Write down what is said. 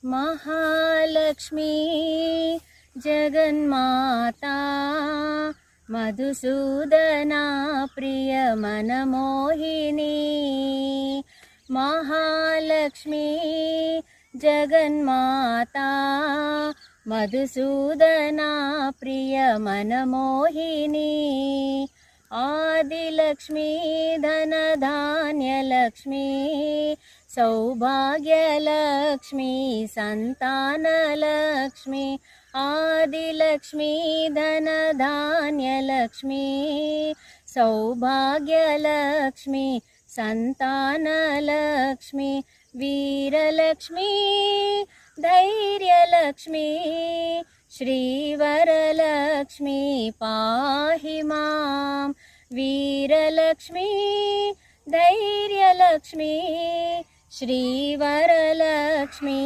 महालक्ष्मी जगन्माता मधुसूदना प्रिय मनमोहिनी महालक्ष्मी जगन्माता मधुसूदना प्रिय मनमोहिनी आदिलक्ष्मी धनधान्यलक्ष्मी सौभाग्यलक्ष्मी संतानलक्ष्मी आदिलक्ष्मी धनधान्यलक्ष्मी सौभाग्यलक्ष्मी संतानलक्ष्मी वीरलक्ष्मी धैर्यलक्ष्मी श्रीवरलक्ष्मी पाहि मां वीरलक्ष्मी धैर्यलक्ष्मी श्रीवरलक्ष्मी